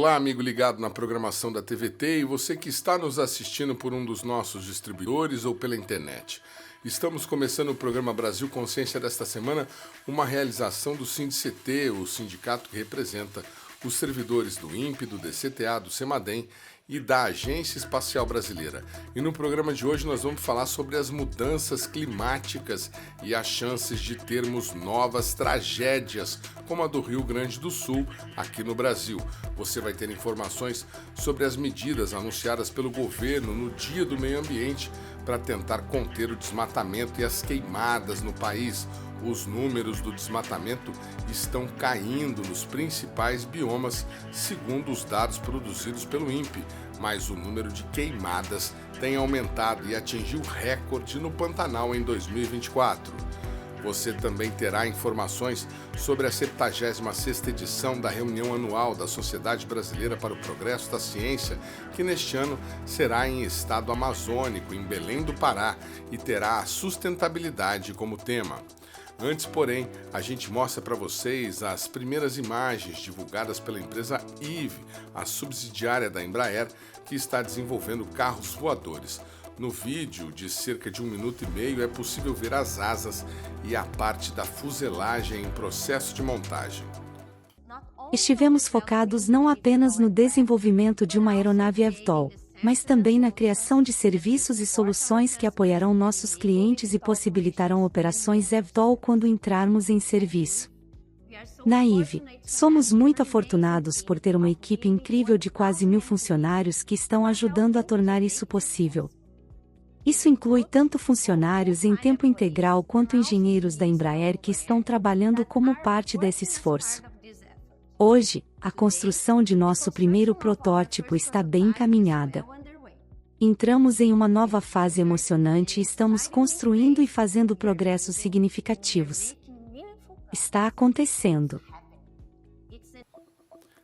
Olá, amigo ligado na programação da TVT e você que está nos assistindo por um dos nossos distribuidores ou pela internet. Estamos começando o programa Brasil Consciência desta semana, uma realização do SINDICT, o sindicato que representa os servidores do INPE, do DCTA, do CEMADEM e da Agência Espacial Brasileira. E no programa de hoje nós vamos falar sobre as mudanças climáticas e as chances de termos novas tragédias, como a do Rio Grande do Sul, aqui no Brasil. Você vai ter informações sobre as medidas anunciadas pelo governo no Dia do Meio Ambiente para tentar conter o desmatamento e as queimadas no país. Os números do desmatamento estão caindo nos principais biomas, segundo os dados produzidos pelo INPE, mas o número de queimadas tem aumentado e atingiu recorde no Pantanal em 2024. Você também terá informações sobre a 76ª edição da reunião anual da Sociedade Brasileira para o Progresso da Ciência, que neste ano será em estado amazônico, em Belém do Pará, e terá a sustentabilidade como tema. Antes, porém, a gente mostra para vocês as primeiras imagens divulgadas pela empresa Eve, a subsidiária da Embraer, que está desenvolvendo carros voadores. No vídeo, de cerca de 1 minuto e meio, é possível ver as asas e a parte da fuselagem em processo de montagem. Estivemos focados não apenas no desenvolvimento de uma aeronave eVTOL, mas também na criação de serviços e soluções que apoiarão nossos clientes e possibilitarão operações eVTOL quando entrarmos em serviço. Na Eve, somos muito afortunados por ter uma equipe incrível de quase 1.000 funcionários que estão ajudando a tornar isso possível. Isso inclui tanto funcionários em tempo integral quanto engenheiros da Embraer que estão trabalhando como parte desse esforço. Hoje, a construção de nosso primeiro protótipo está bem encaminhada. Entramos em uma nova fase emocionante e estamos construindo e fazendo progressos significativos. Está acontecendo.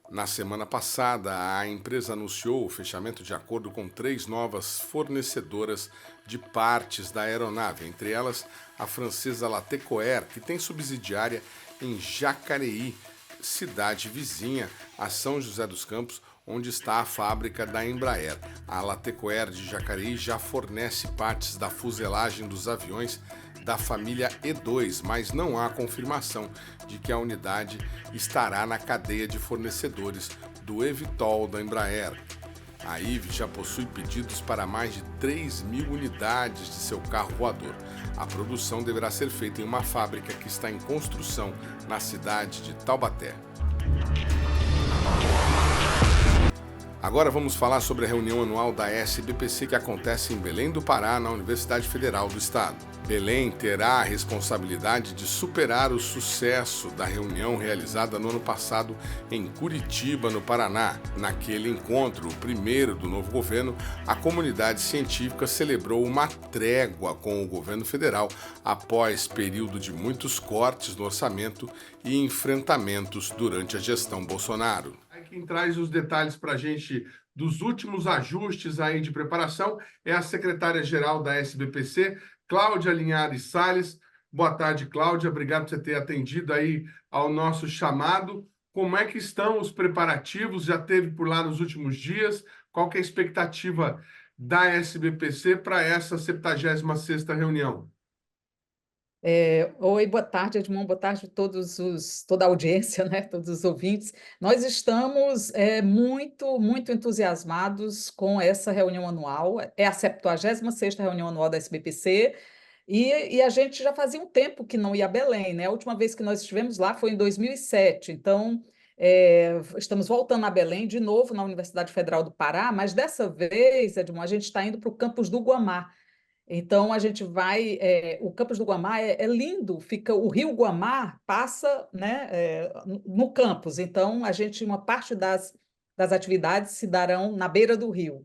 Na semana passada, a empresa anunciou o fechamento de acordo com 3 novas fornecedoras de partes da aeronave, entre elas a francesa Latécoère, que tem subsidiária em Jacareí, cidade vizinha a São José dos Campos, onde está a fábrica da Embraer. A Latécoère de Jacareí já fornece partes da fuselagem dos aviões da família E2, mas não há confirmação de que a unidade estará na cadeia de fornecedores do eVTOL da Embraer. A Eve já possui pedidos para mais de 3.000 unidades de seu carro voador. A produção deverá ser feita em uma fábrica que está em construção na cidade de Taubaté. Agora vamos falar sobre a reunião anual da SBPC que acontece em Belém do Pará, na Universidade Federal do Estado. Belém terá a responsabilidade de superar o sucesso da reunião realizada no ano passado em Curitiba, no Paraná. Naquele encontro, o primeiro do novo governo, a comunidade científica celebrou uma trégua com o governo federal após período de muitos cortes no orçamento e enfrentamentos durante a gestão Bolsonaro. Quem traz os detalhes para a gente dos últimos ajustes aí de preparação é a secretária-geral da SBPC, Cláudia Linhares Salles. Boa tarde, Cláudia. Obrigado por você ter atendido aí ao nosso chamado. Como é que estão os preparativos? Já teve por lá nos últimos dias? Qual que é a expectativa da SBPC para essa 76ª reunião? Oi, boa tarde, Edmond, boa tarde a toda a audiência, né, todos os ouvintes. Nós estamos muito entusiasmados com essa reunião anual, é a 76ª reunião anual da SBPC, e a gente já fazia um tempo que não ia a Belém, né? A última vez que nós estivemos lá foi em 2007, então estamos voltando a Belém de novo na Universidade Federal do Pará, mas dessa vez, Edmond, a gente está indo para o campus do Guamá. Então, a gente vai. O Campus do Guamá é lindo, fica o Rio Guamá passa, né, no campus. Então, uma parte das atividades se darão na beira do rio.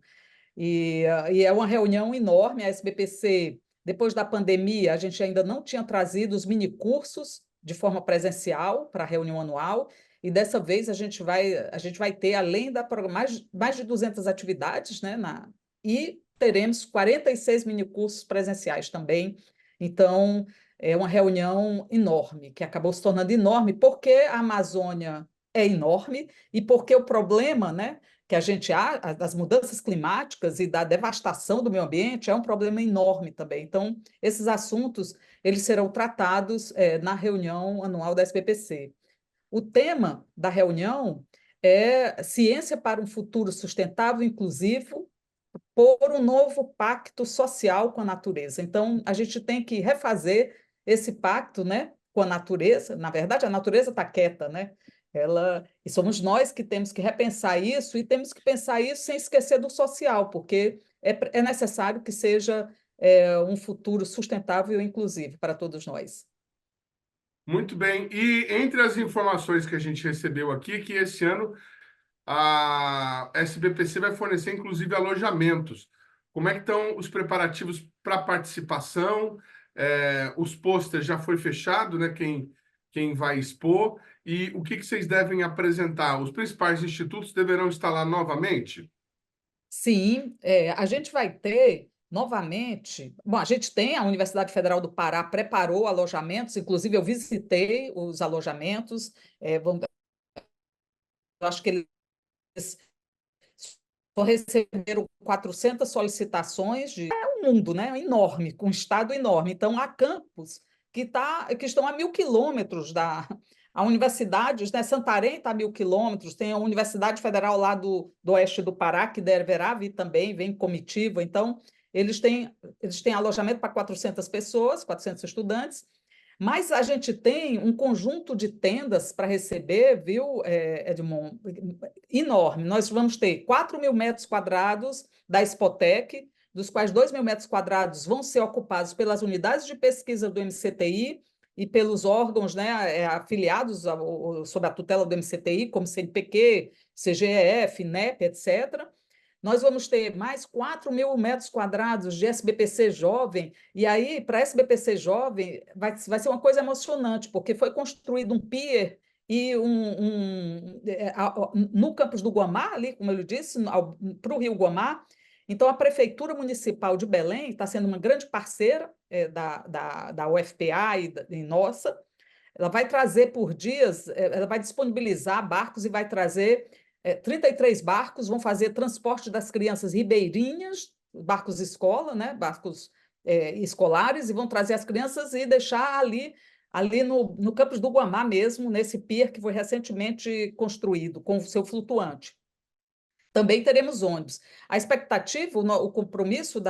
E é uma reunião enorme. A SBPC, depois da pandemia, a gente ainda não tinha trazido os minicursos de forma presencial para a reunião anual. E dessa vez a gente vai ter, além da mais de 200 atividades, né, e teremos 46 minicursos presenciais também. Então, é uma reunião enorme, que acabou se tornando enorme, porque a Amazônia é enorme e porque o problema, né, que a gente há, das mudanças climáticas e da devastação do meio ambiente é um problema enorme também. Então, esses assuntos eles serão tratados na reunião anual da SBPC. O tema da reunião é Ciência para um Futuro Sustentável e Inclusivo por um novo pacto social com a natureza. Então, a gente tem que refazer esse pacto, né, com a natureza. Na verdade, a natureza está quieta, né? E somos nós que temos que repensar isso e temos que pensar isso sem esquecer do social, porque é necessário que seja um futuro sustentável e inclusivo para todos nós. Muito bem. E entre as informações que a gente recebeu aqui, que esse ano a SBPC vai fornecer, inclusive, alojamentos. Como é que estão os preparativos para a participação? Os pôsteres já foi fechado, né? Quem vai expor? E o que vocês devem apresentar? Os principais institutos deverão estar lá novamente? Sim, a gente vai ter novamente. Bom, a gente tem, a Universidade Federal do Pará preparou alojamentos, inclusive eu visitei os alojamentos, eu acho que eles só receberam 400 solicitações é um mundo, né, enorme, com um estado enorme. Então, há campos que estão a 1.000 quilômetros a universidades, né? Santarém está a 1.000 quilômetros, tem a Universidade Federal lá do oeste do Pará, que deverá vir também, vem comitiva. Então, eles têm alojamento para 400 pessoas, 400 estudantes, mas a gente tem um conjunto de tendas para receber, viu, Edmond, enorme. Nós vamos ter 4.000 metros quadrados da Expotec, dos quais 2.000 metros quadrados vão ser ocupados pelas unidades de pesquisa do MCTI e pelos órgãos, né, afiliados sob a tutela do MCTI, como CNPq, CGEF, INEP, etc. Nós vamos ter mais 4.000 metros quadrados de SBPC Jovem, e aí, para SBPC Jovem, vai ser uma coisa emocionante, porque foi construído um pier e no campus do Guamá, ali, como eu disse, para o Rio Guamá. Então, a Prefeitura Municipal de Belém está sendo uma grande parceira da UFPA e nossa. Ela vai trazer por dias, ela vai disponibilizar barcos e vai trazer 33 barcos, vão fazer transporte das crianças ribeirinhas, barcos escola, né, barcos escolares, e vão trazer as crianças e deixar ali no campus do Guamá mesmo, nesse pier que foi recentemente construído, com o seu flutuante. Também teremos ônibus. A expectativa, o compromisso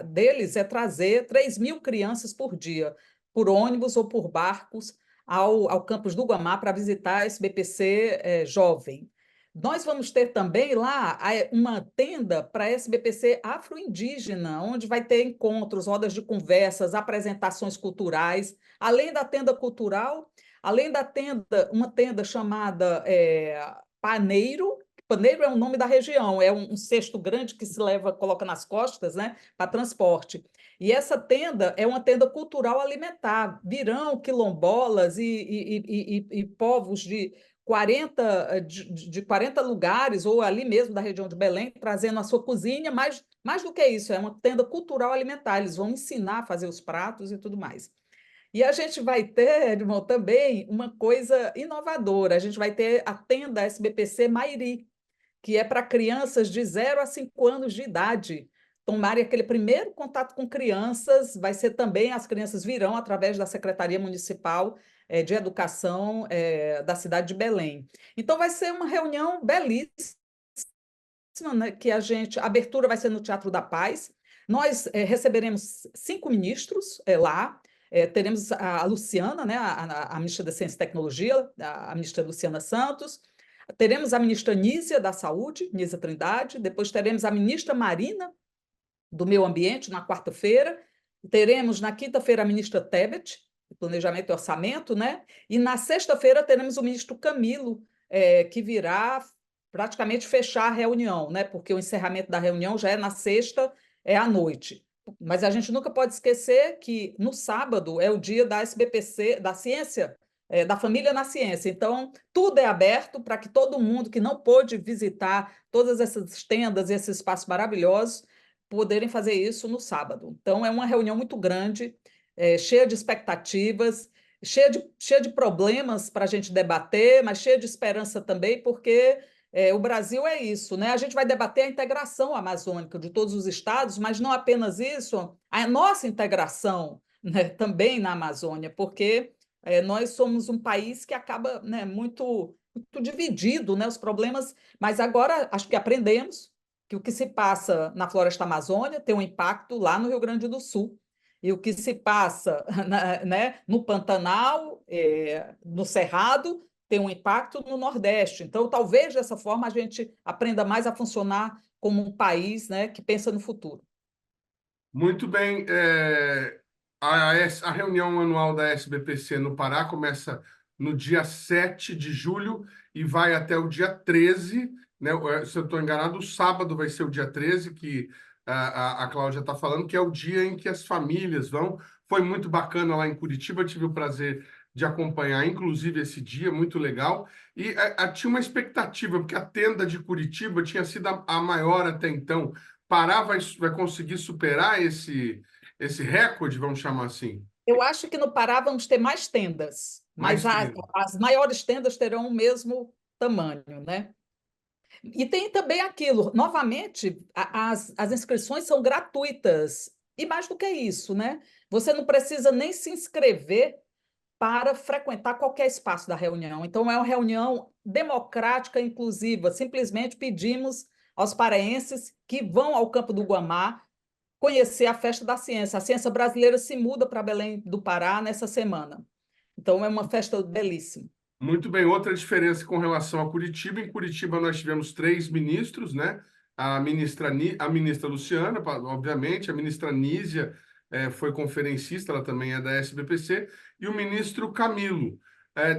deles é trazer 3.000 crianças por dia, por ônibus ou por barcos, ao campus do Guamá para visitar a SBPC Jovem. Nós vamos ter também lá uma tenda para a SBPC afro-indígena, onde vai ter encontros, rodas de conversas, apresentações culturais, além da tenda cultural, além da tenda, uma tenda chamada Paneiro. Paneiro é o nome da região, é um cesto grande que se coloca nas costas, né, para transporte. E essa tenda é uma tenda cultural alimentar. Virão quilombolas e povos de 40 lugares, ou ali mesmo da região de Belém, trazendo a sua cozinha, mais do que isso, é uma tenda cultural alimentar. Eles vão ensinar a fazer os pratos e tudo mais. E a gente vai ter, Edmond, também uma coisa inovadora. A gente vai ter a tenda SBPC Mairi, que é para crianças de 0 a 5 anos de idade tomarem aquele primeiro contato com crianças. Vai ser também, as crianças virão através da Secretaria Municipal de Educação da cidade de Belém. Então, vai ser uma reunião belíssima, né, que a abertura vai ser no Teatro da Paz. Nós receberemos 5 ministros lá. Teremos a Luciana, né, a ministra da Ciência e Tecnologia, a ministra Luciana Santos. Teremos a ministra Nízia da Saúde, Nízia Trindade. Depois teremos a ministra Marina do Meio Ambiente na quarta-feira. Teremos na quinta-feira a ministra Tebet, de Planejamento e Orçamento, né? E na sexta-feira teremos o ministro Camilo, que virá praticamente fechar a reunião, né? Porque o encerramento da reunião já é na sexta, à noite. Mas a gente nunca pode esquecer que no sábado é o dia da SBPC, da ciência, da família na ciência. Então, tudo é aberto para que todo mundo que não pôde visitar todas essas tendas e esses espaços maravilhosos poderem fazer isso no sábado. Então, é uma reunião muito grande, cheia de expectativas. cheia de problemas para a gente debater, mas cheia de esperança também, porque o Brasil é isso, né? A gente vai debater a integração amazônica de todos os estados, mas não apenas isso, a nossa integração, né, também na Amazônia, porque nós somos um país que acaba, né, muito dividido, né, os problemas, mas agora acho que aprendemos que o que se passa na floresta amazônica tem um impacto lá no Rio Grande do Sul. E o que se passa né, no Pantanal, no Cerrado, tem um impacto no Nordeste. Então, talvez dessa forma a gente aprenda mais a funcionar como um país, né, que pensa no futuro. Muito bem. A reunião anual da SBPC no Pará começa no dia 7 de julho e vai até o dia 13, né? Se eu estou enganado, o sábado vai ser o dia 13, que a Cláudia está falando, que é o dia em que as famílias vão. Foi muito bacana lá em Curitiba, eu tive o prazer de acompanhar, inclusive, esse dia, muito legal. E tinha uma expectativa, porque a tenda de Curitiba tinha sido a maior até então. Pará vai conseguir superar esse recorde, vamos chamar assim? Eu acho que no Pará vamos ter mais tendas, mas Mais tempo. as maiores tendas terão o mesmo tamanho, né? E tem também aquilo, novamente, as inscrições são gratuitas. E mais do que isso, né? Você não precisa nem se inscrever para frequentar qualquer espaço da reunião. Então, é uma reunião democrática, inclusiva. Simplesmente pedimos aos paraenses que vão ao Campo do Guamá conhecer a Festa da Ciência. A ciência brasileira se muda para Belém do Pará nessa semana. Então, é uma festa belíssima. Muito bem. Outra diferença com relação a Curitiba. Em Curitiba, nós tivemos três ministros, né? A ministra Luciana, obviamente, a ministra Nízia foi conferencista, ela também é da SBPC, e o ministro Camilo.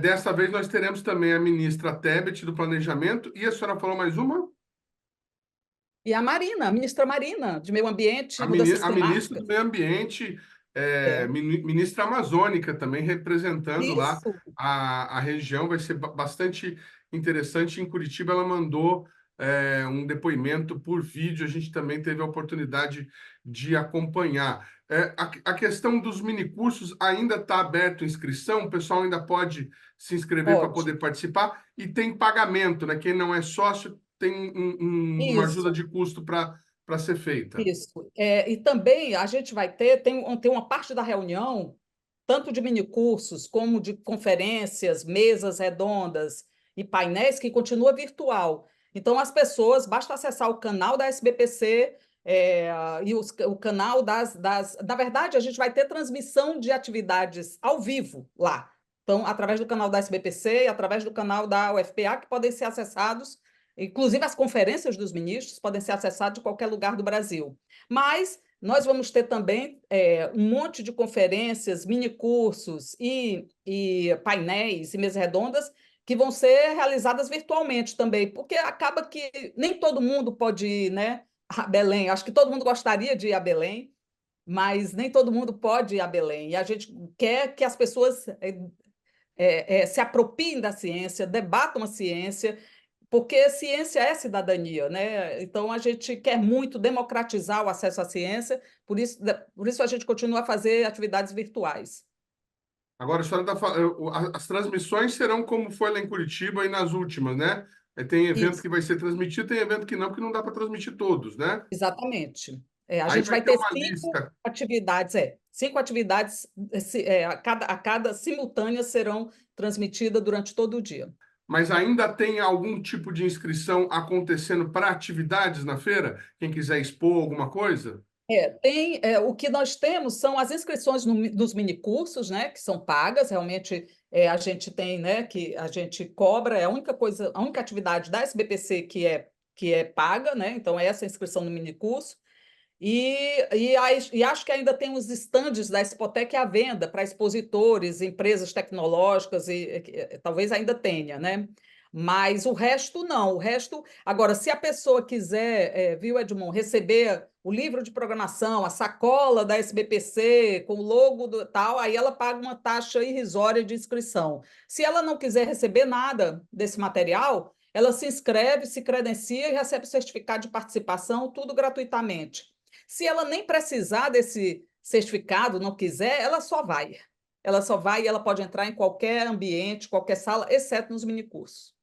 Dessa vez, nós teremos também a ministra Tebet, do Planejamento, e a senhora falou mais uma? E a Marina, a ministra Marina, de Meio Ambiente e Mudanças A ministra Climáticas. do Meio Ambiente, É, ministra amazônica, também representando lá isso. a região, vai ser bastante interessante. Em Curitiba, ela mandou um depoimento por vídeo, a gente também teve a oportunidade de acompanhar. A questão dos minicursos ainda está aberto a inscrição, o pessoal ainda pode se inscrever para Pode. poder participar, e tem pagamento, né? Quem não é sócio tem uma ajuda Isso. de custo para ser feita. Isso. E também a gente vai ter, tem uma parte da reunião, tanto de minicursos como de conferências, mesas redondas e painéis, que continua virtual. Então, as pessoas, basta acessar o canal da SBPC, e o canal Na verdade, a gente vai ter transmissão de atividades ao vivo lá. Então, através do canal da SBPC e através do canal da UFPA, que podem ser acessados. Inclusive, as conferências dos ministros podem ser acessadas de qualquer lugar do Brasil. Mas nós vamos ter também um monte de conferências, minicursos e painéis e mesas redondas que vão ser realizadas virtualmente também, porque acaba que nem todo mundo pode ir, né, a Belém. Acho que todo mundo gostaria de ir a Belém, mas nem todo mundo pode ir a Belém. E a gente quer que as pessoas se apropriem da ciência, debatam a ciência, porque ciência é cidadania, né? Então a gente quer muito democratizar o acesso à ciência, por isso a gente continua a fazer atividades virtuais. Agora, a senhora as transmissões serão como foi lá em Curitiba e nas últimas, né? Tem evento Isso, que vai ser transmitido, tem evento que não, porque não dá para transmitir todos, né? exatamente. A Aí gente vai vai ter ter uma lista, cinco atividades a cada simultâneas serão transmitidas durante todo o dia. mas ainda tem algum tipo de inscrição acontecendo para atividades na feira? Quem quiser expor alguma coisa? O que nós temos são as inscrições nos minicursos, né, que são pagas, realmente a gente tem, né, que a gente cobra, é a única coisa, a única atividade da SBPC que é paga, né, então é essa inscrição no minicurso, e acho que ainda tem os estandes da Expotec à venda para expositores, empresas tecnológicas, talvez ainda tenha, né? Mas o resto não. O resto. Agora, se a pessoa quiser, viu, Edmond, receber o livro de programação, a sacola da SBPC, com o logo do tal, aí ela paga uma taxa irrisória de inscrição. Se ela não quiser receber nada desse material, ela se inscreve, se credencia e recebe o certificado de participação, tudo gratuitamente. Se ela nem precisar desse certificado, não quiser, ela só vai. ela só vai e ela pode entrar em qualquer ambiente, qualquer sala, exceto nos minicursos.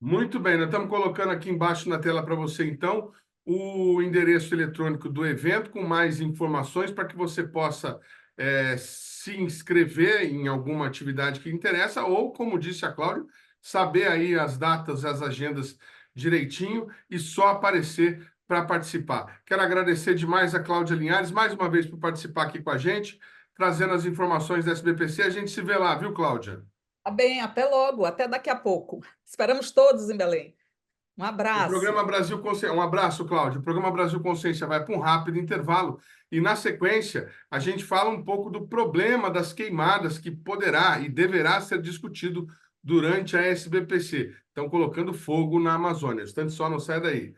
Muito bem, nós estamos colocando aqui embaixo na tela para você, então, o endereço eletrônico do evento com mais informações para que você possa se inscrever em alguma atividade que interessa ou, como disse a Cláudia, saber aí as datas, as agendas direitinho e só aparecer para participar. Quero agradecer demais a Cláudia Linhares, mais uma vez, por participar aqui com a gente, trazendo as informações da SBPC. A gente se vê lá, viu, Cláudia? Tá bem, até logo, até daqui a pouco. Esperamos todos em Belém. Um O abraço. programa Brasil Consciência. Um abraço, Cláudio. O programa Brasil Consciência vai para um rápido intervalo e, na sequência, a gente fala um pouco do problema das queimadas que poderá e deverá ser discutido durante a SBPC. Estão colocando fogo na Amazônia. Instante só, não sai daí.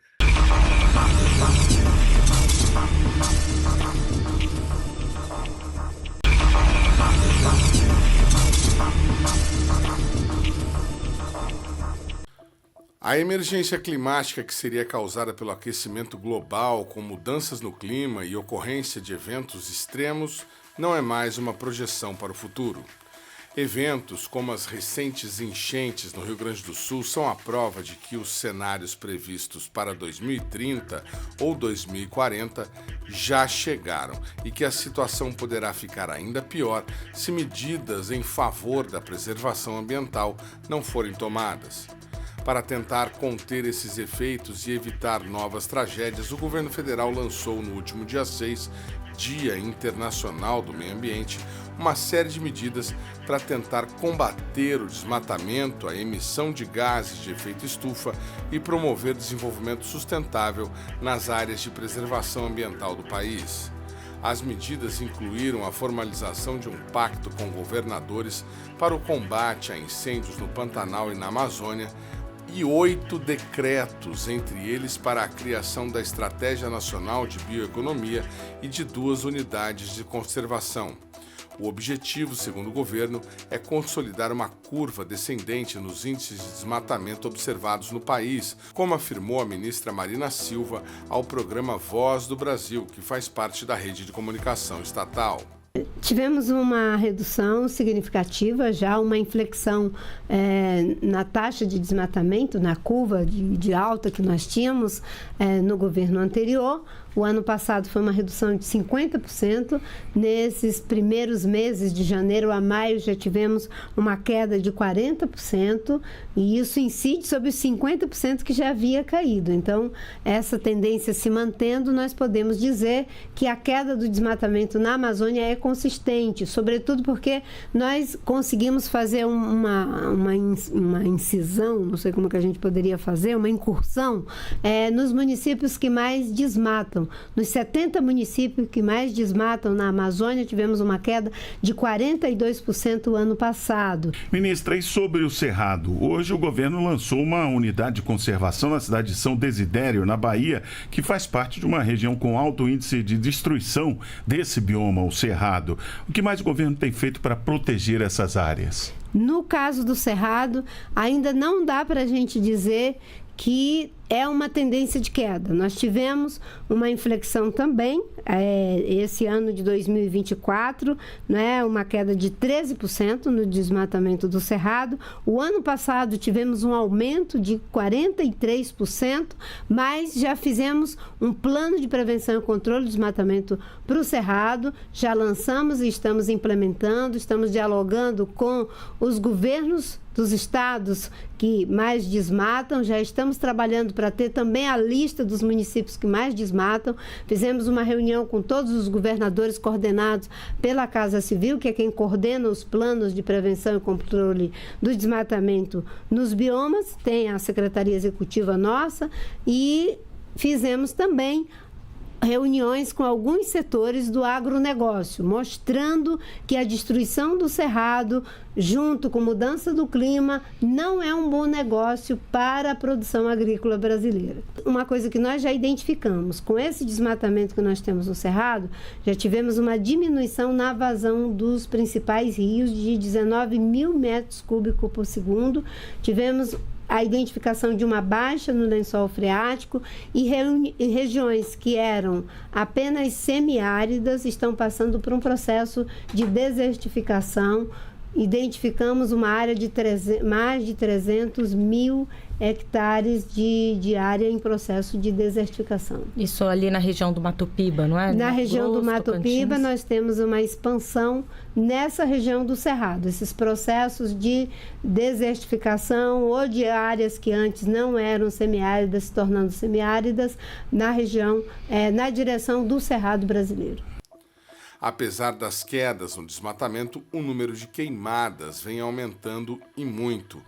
A emergência climática que seria causada pelo aquecimento global, com mudanças no clima e ocorrência de eventos extremos, não é mais uma projeção para o futuro. Eventos como as recentes enchentes no Rio Grande do Sul são a prova de que os cenários previstos para 2030 ou 2040 já chegaram e que a situação poderá ficar ainda pior se medidas em favor da preservação ambiental não forem tomadas. Para tentar conter esses efeitos e evitar novas tragédias, o governo federal lançou no último dia 6, Dia Internacional do Meio Ambiente, uma série de medidas para tentar combater o desmatamento, a emissão de gases de efeito estufa e promover desenvolvimento sustentável nas áreas de preservação ambiental do país. As medidas incluíram a formalização de um pacto com governadores para o combate a incêndios no Pantanal e na Amazônia, e 8 decretos, entre eles para a criação da Estratégia Nacional de Bioeconomia e de 2 unidades de conservação. O objetivo, segundo o governo, é consolidar uma curva descendente nos índices de desmatamento observados no país, como afirmou a ministra Marina Silva ao programa Voz do Brasil, que faz parte da rede de comunicação estatal. Tivemos uma redução significativa, já uma inflexão na taxa de desmatamento, na curva de alta que nós tínhamos no governo anterior. O ano passado foi uma redução de 50%. Nesses primeiros meses, de janeiro a maio, já tivemos uma queda de 40%, e isso incide sobre os 50% que já havia caído. Então, essa tendência se mantendo, nós podemos dizer que a queda do desmatamento na Amazônia é consistente, sobretudo porque nós conseguimos fazer uma incisão, não sei como que a gente poderia fazer, uma incursão nos municípios que mais desmatam. Nos 70 municípios que mais desmatam na Amazônia, tivemos uma queda de 42% o ano passado. Ministra, e sobre o Cerrado? Hoje o governo lançou uma unidade de conservação na cidade de São Desidério, na Bahia, que faz parte de uma região com alto índice de destruição desse bioma, o Cerrado. O que mais o governo tem feito para proteger essas áreas? No caso do Cerrado, ainda não dá para a gente dizer que é uma tendência de queda. Nós tivemos uma inflexão também, esse ano de 2024, né, uma queda de 13% no desmatamento do Cerrado. O ano passado tivemos um aumento de 43%, mas já fizemos um plano de prevenção e controle do desmatamento para o Cerrado, já lançamos e estamos implementando, estamos dialogando com os governos dos estados que mais desmatam, já estamos trabalhando para ter também a lista dos municípios que mais desmatam. Fizemos uma reunião com todos os governadores coordenados pela Casa Civil, que é quem coordena os planos de prevenção e controle do desmatamento nos biomas, tem a Secretaria Executiva nossa, e fizemos também reuniões com alguns setores do agronegócio, mostrando que a destruição do Cerrado, junto com mudança do clima, não é um bom negócio para a produção agrícola brasileira. Uma coisa que nós já identificamos, com esse desmatamento que nós temos no Cerrado, já tivemos uma diminuição na vazão dos principais rios de 19 mil metros cúbicos por segundo, tivemos a identificação de uma baixa no lençol freático e regiões que eram apenas semiáridas estão passando por um processo de desertificação. Identificamos uma área de mais de 300 mil hectares de área em processo de desertificação. Isso ali na região do Mato Piba, não é? Na região do Mato Piba, nós temos uma expansão nessa região do Cerrado. Esses processos de desertificação ou de áreas que antes não eram semiáridas, se tornando semiáridas, na região, na direção do Cerrado brasileiro. Apesar das quedas no desmatamento, o número de queimadas vem aumentando e muito.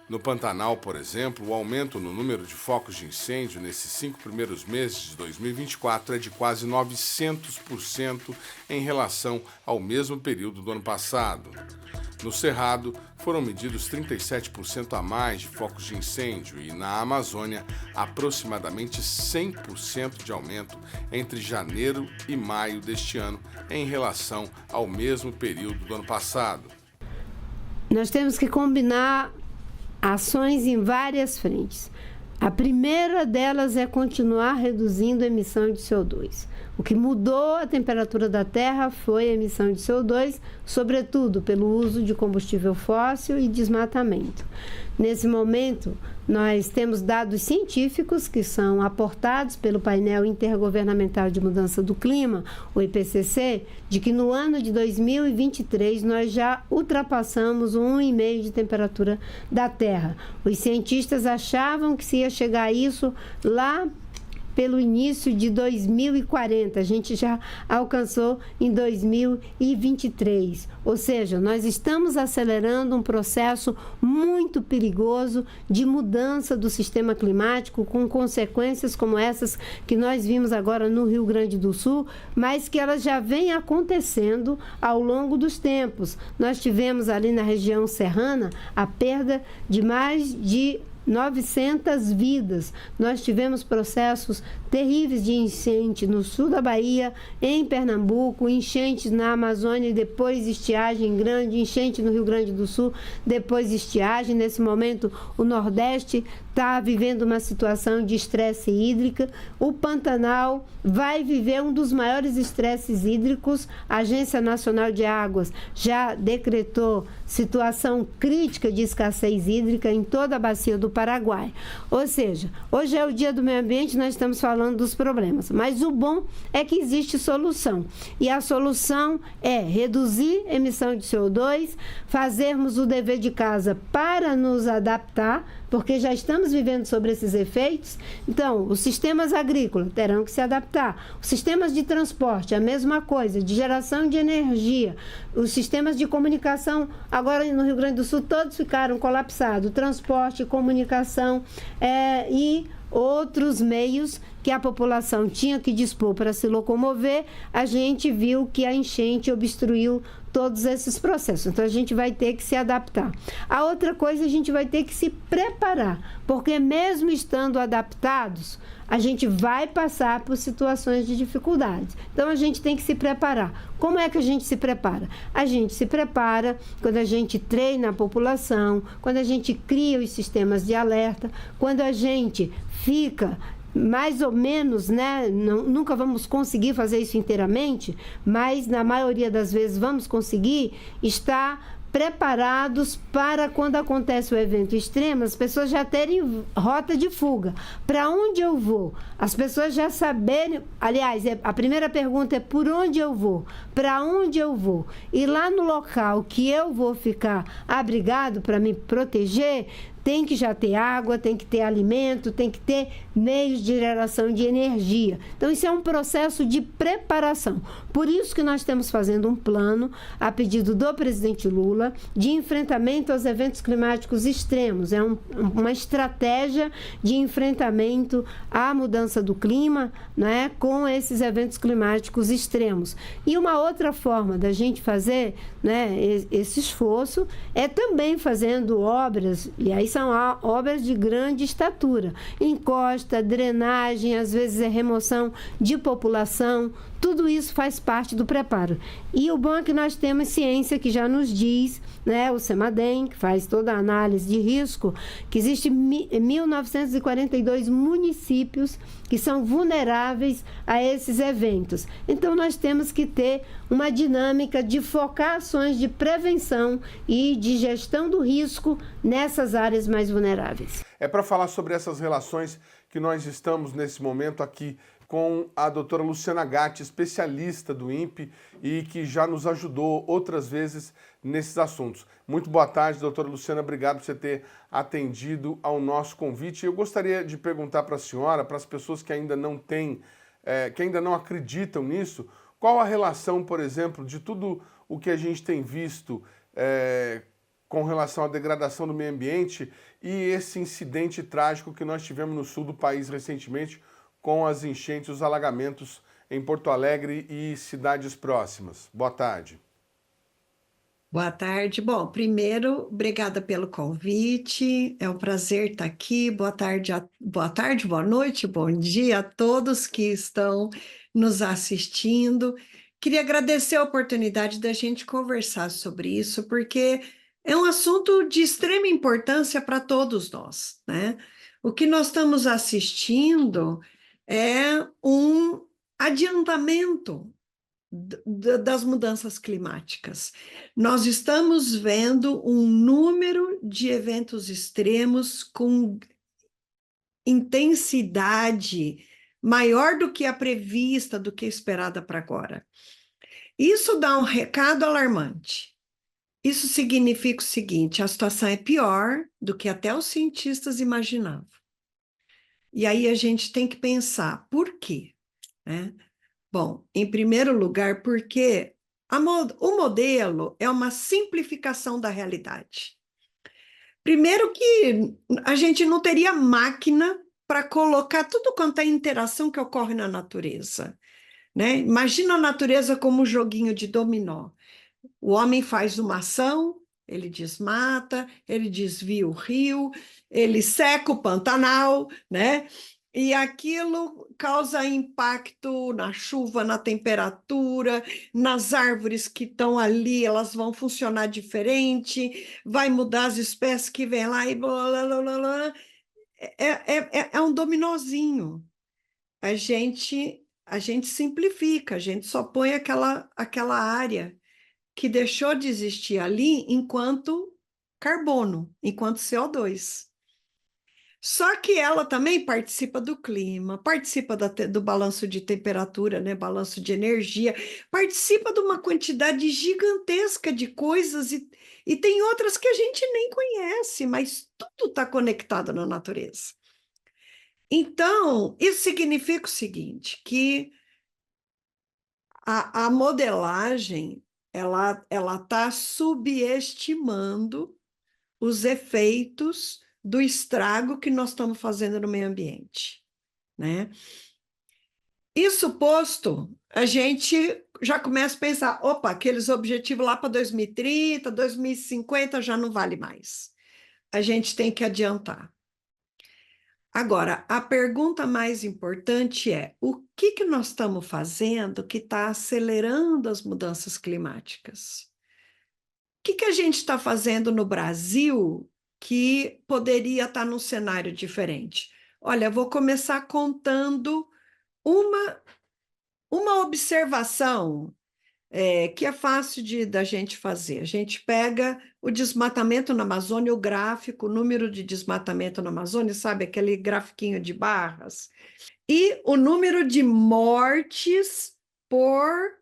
No Pantanal, por exemplo, o aumento no número de focos de incêndio nesses 5 primeiros meses de 2024 é de quase 900% em relação ao mesmo período do ano passado. No Cerrado, foram medidos 37% a mais de focos de incêndio e na Amazônia, aproximadamente 100% de aumento entre janeiro e maio deste ano em relação ao mesmo período do ano passado. Nós temos que combinar ações em várias frentes. A primeira delas é continuar reduzindo a emissão de CO2. O que mudou a temperatura da Terra foi a emissão de CO2, sobretudo pelo uso de combustível fóssil e desmatamento. Nesse momento, nós temos dados científicos que são aportados pelo Painel Intergovernamental de Mudança do Clima, o IPCC, de que no ano de 2023 nós já ultrapassamos o 1,5 de temperatura da Terra. Os cientistas achavam que se ia chegar a isso lá pelo início de 2040, a gente já alcançou em 2023. Ou seja, nós estamos acelerando um processo muito perigoso de mudança do sistema climático, com consequências como essas que nós vimos agora no Rio Grande do Sul, mas que elas já vêm acontecendo ao longo dos tempos. Nós tivemos ali na região serrana a perda de mais de 900 vidas. Nós tivemos processos terríveis de enchente no sul da Bahia, em Pernambuco, enchentes na Amazônia e depois estiagem grande, enchente no Rio Grande do Sul, depois estiagem. Nesse momento, o Nordeste está vivendo uma situação de estresse hídrico. O Pantanal vai viver um dos maiores estresses hídricos. A Agência Nacional de Águas já decretou situação crítica de escassez hídrica em toda a bacia do Paraguai. Ou seja, hoje é o Dia do Meio Ambiente, nós estamos falando dos problemas, mas o bom é que existe solução. E a solução é reduzir a emissão de CO2, fazermos o dever de casa para nos adaptar, porque já estamos vivendo sobre esses efeitos. Então, os sistemas agrícolas terão que se adaptar, os sistemas de transporte, a mesma coisa, de geração de energia, os sistemas de comunicação, agora no Rio Grande do Sul todos ficaram colapsados, transporte, comunicação e outros meios que a população tinha que dispor para se locomover. A gente viu que a enchente obstruiu todos esses processos. Então, a gente vai ter que se adaptar. A outra coisa, a gente vai ter que se preparar, porque mesmo estando adaptados, a gente vai passar por situações de dificuldade. Então, a gente tem que se preparar. Como é que a gente se prepara? A gente se prepara quando a gente treina a população, quando a gente cria os sistemas de alerta, quando a gente fica mais ou menos, né? Nunca vamos conseguir fazer isso inteiramente, mas na maioria das vezes vamos conseguir estar preparados para quando acontece o evento extremo, as pessoas já terem rota de fuga. Para onde eu vou? As pessoas já saberem, aliás, a primeira pergunta é por onde eu vou? Para onde eu vou? E lá no local que eu vou ficar abrigado para me proteger, tem que já ter água, tem que ter alimento, tem que ter meios de geração de energia. Então, isso é um processo de preparação. Por isso que nós estamos fazendo um plano, a pedido do presidente Lula, de enfrentamento aos eventos climáticos extremos. É uma estratégia de enfrentamento à mudança do clima, né, com esses eventos climáticos extremos. E uma outra forma da gente fazer, né, esse esforço é também fazendo obras, e aí são obras de grande estatura, encosta, drenagem, às vezes é remoção de população. tudo isso faz parte do preparo. E o bom é que nós temos ciência que já nos diz, né, o CEMADEM, que faz toda a análise de risco, que existe 1.942 municípios que são vulneráveis a esses eventos. Então, nós temos que ter uma dinâmica de focar ações de prevenção e de gestão do risco nessas áreas mais vulneráveis. É para falar sobre essas relações que nós estamos nesse momento aqui com a doutora Luciana Gatti, especialista do INPE e que já nos ajudou outras vezes nesses assuntos. Muito boa tarde, doutora Luciana, obrigado por você ter atendido ao nosso convite. Eu gostaria de perguntar para a senhora, para as pessoas que ainda não têm, que ainda não acreditam nisso, qual a relação, por exemplo, de tudo o que a gente tem visto com relação à degradação do meio ambiente e esse incidente trágico que nós tivemos no sul do país recentemente, com as enchentes, os alagamentos em Porto Alegre e cidades próximas. Boa tarde. Boa tarde. Bom, primeiro, obrigada pelo convite. É um prazer estar aqui. Boa tarde, boa noite, bom dia a todos que estão nos assistindo. Queria agradecer a oportunidade da gente conversar sobre isso, porque é um assunto de extrema importância para todos nós, né? O que nós estamos assistindo é um adiantamento das mudanças climáticas. Nós estamos vendo um número de eventos extremos com intensidade maior do que a prevista, do que esperada para agora. Isso dá um recado alarmante. Isso significa o seguinte: a situação é pior do que até os cientistas imaginavam. E aí a gente tem que pensar, por quê? Né? Bom, em primeiro lugar, porque o modelo é uma simplificação da realidade. Primeiro que a gente não teria máquina para colocar tudo quanto é interação que ocorre na natureza, né? Imagina a natureza como um joguinho de dominó. O homem faz uma ação, ele desmata, ele desvia o rio, ele seca o Pantanal, né? E aquilo causa impacto na chuva, na temperatura, nas árvores que estão ali, elas vão funcionar diferente, vai mudar as espécies que vêm lá e blá, blá, blá, blá. É um dominózinho. A gente simplifica, a gente só põe aquela área que deixou de existir ali enquanto carbono, enquanto CO2. Só que ela também participa do clima, participa do balanço de temperatura, né, balanço de energia, participa de uma quantidade gigantesca de coisas e tem outras que a gente nem conhece, mas tudo está conectado na natureza. Então, isso significa o seguinte, que a modelagem ela está subestimando os efeitos do estrago que nós estamos fazendo no meio ambiente, né? Isso posto, a gente já começa a pensar, opa, aqueles objetivos lá para 2030, 2050 já não vale mais. A gente tem que adiantar. Agora, a pergunta mais importante é, o que nós estamos fazendo que está acelerando as mudanças climáticas? O que a gente está fazendo no Brasil que poderia estar num cenário diferente? Olha, vou começar contando uma observação que é fácil da gente fazer. A gente pega o desmatamento na Amazônia, o gráfico, o número de desmatamento na Amazônia, sabe, aquele grafiquinho de barras, e o número de mortes por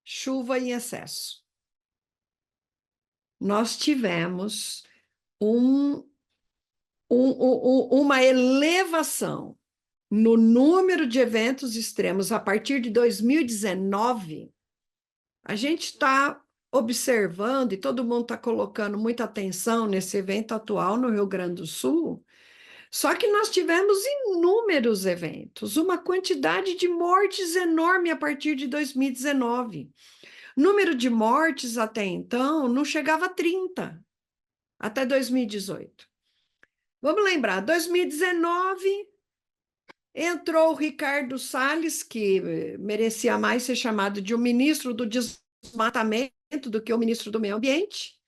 chuva em excesso. Nós tivemos uma elevação no número de eventos extremos a partir de 2019. A gente está observando, e todo mundo está colocando muita atenção nesse evento atual no Rio Grande do Sul, só que nós tivemos inúmeros eventos, uma quantidade de mortes enorme a partir de 2019. Número de mortes até então não chegava a 30, até 2018. Vamos lembrar, 2019, entrou o Ricardo Salles, que merecia mais ser chamado de o ministro do desmatamento do que o ministro do meio ambiente,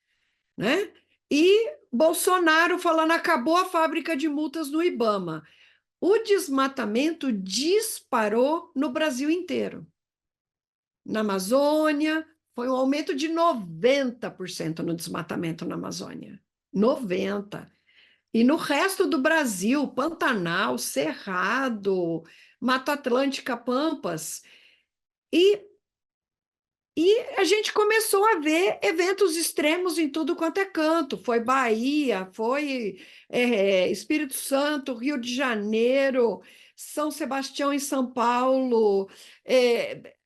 né? E Bolsonaro falando, acabou a fábrica de multas no IBAMA. O desmatamento disparou no Brasil inteiro. Na Amazônia, foi um aumento de 90% no desmatamento na Amazônia. 90%. E no resto do Brasil, Pantanal, Cerrado, Mata Atlântica, Pampas. E a gente começou a ver eventos extremos em tudo quanto é canto. Foi Bahia, foi Espírito Santo, Rio de Janeiro, São Sebastião em São Paulo.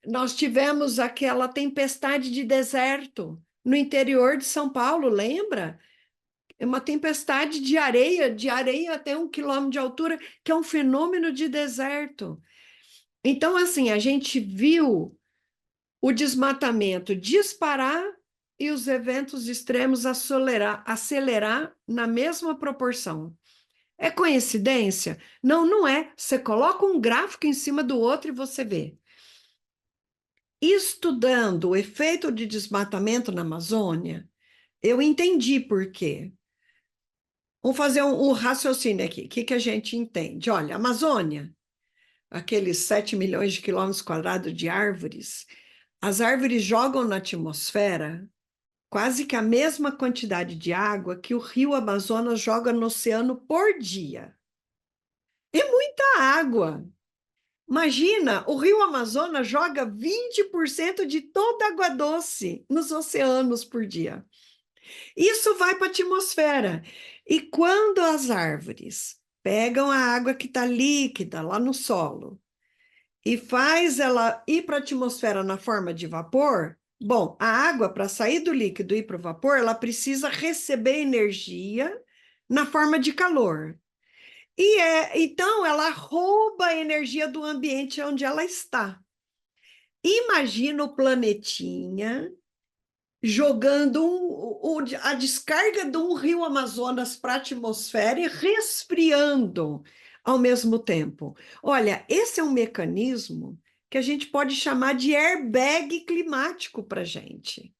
Nós tivemos aquela tempestade de deserto no interior de São Paulo, lembra? É uma tempestade de areia até 1 quilômetro de altura, que é um fenômeno de deserto. Então, assim, a gente viu o desmatamento disparar e os eventos extremos acelerar na mesma proporção. É coincidência? Não, não é. Você coloca um gráfico em cima do outro e você vê. Estudando o efeito de desmatamento na Amazônia, eu entendi por quê. Vamos fazer um raciocínio aqui. O que a gente entende? Olha, a Amazônia, aqueles 7 milhões de quilômetros quadrados de árvores, as árvores jogam na atmosfera quase que a mesma quantidade de água que o rio Amazonas joga no oceano por dia. É muita água. Imagina, o rio Amazonas joga 20% de toda a água doce nos oceanos por dia. Isso vai para a atmosfera. E quando as árvores pegam a água que está líquida lá no solo e faz ela ir para a atmosfera na forma de vapor, bom, a água, para sair do líquido e ir para o vapor, ela precisa receber energia na forma de calor. Então, ela rouba a energia do ambiente onde ela está. Imagina o planetinha jogando a descarga de um rio Amazonas para a atmosfera e resfriando ao mesmo tempo. Olha, esse é um mecanismo que a gente pode chamar de airbag climático para a gente.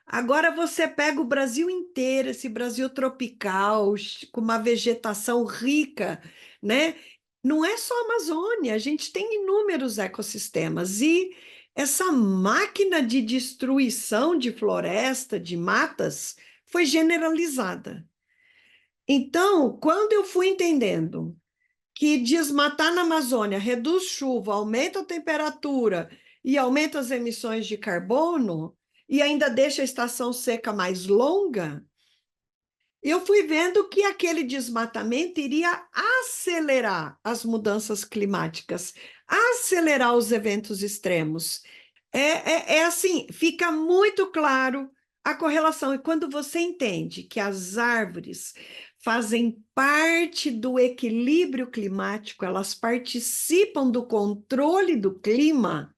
Agora você pega o Brasil inteiro, esse Brasil tropical, com uma vegetação rica, né? Não é só a Amazônia, a gente tem inúmeros ecossistemas e essa máquina de destruição de floresta, de matas, foi generalizada. Então, quando eu fui entendendo que desmatar na Amazônia reduz chuva, aumenta a temperatura e aumenta as emissões de carbono, e ainda deixa a estação seca mais longa, eu fui vendo que aquele desmatamento iria acelerar as mudanças climáticas, acelerar os eventos extremos. É assim, fica muito claro a correlação. E quando você entende que as árvores fazem parte do equilíbrio climático, elas participam do controle do clima,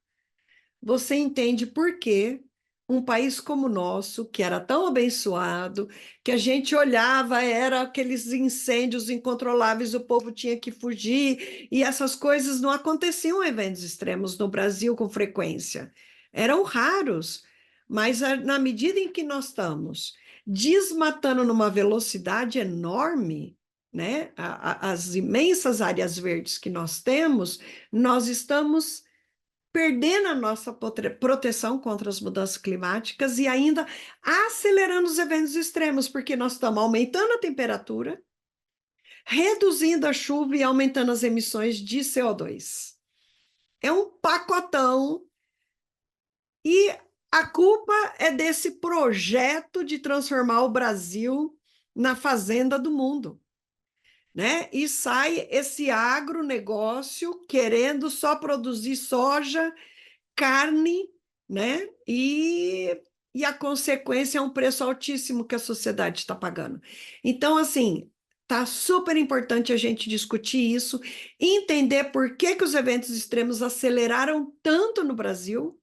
você entende por que um país como o nosso, que era tão abençoado, que a gente olhava, era aqueles incêndios incontroláveis, o povo tinha que fugir, e essas coisas não aconteciam em eventos extremos no Brasil com frequência. Eram raros, mas na medida em que nós estamos desmatando numa velocidade enorme, né, as imensas áreas verdes que nós temos, nós estamos perdendo a nossa proteção contra as mudanças climáticas e ainda acelerando os eventos extremos, porque nós estamos aumentando a temperatura, reduzindo a chuva e aumentando as emissões de CO2. É um pacotão e a culpa é desse projeto de transformar o Brasil na fazenda do mundo. Né? E sai esse agronegócio querendo só produzir soja, carne, né? E a consequência é um preço altíssimo que a sociedade está pagando. Então, assim, tá super importante a gente discutir isso, entender por que os eventos extremos aceleraram tanto no Brasil,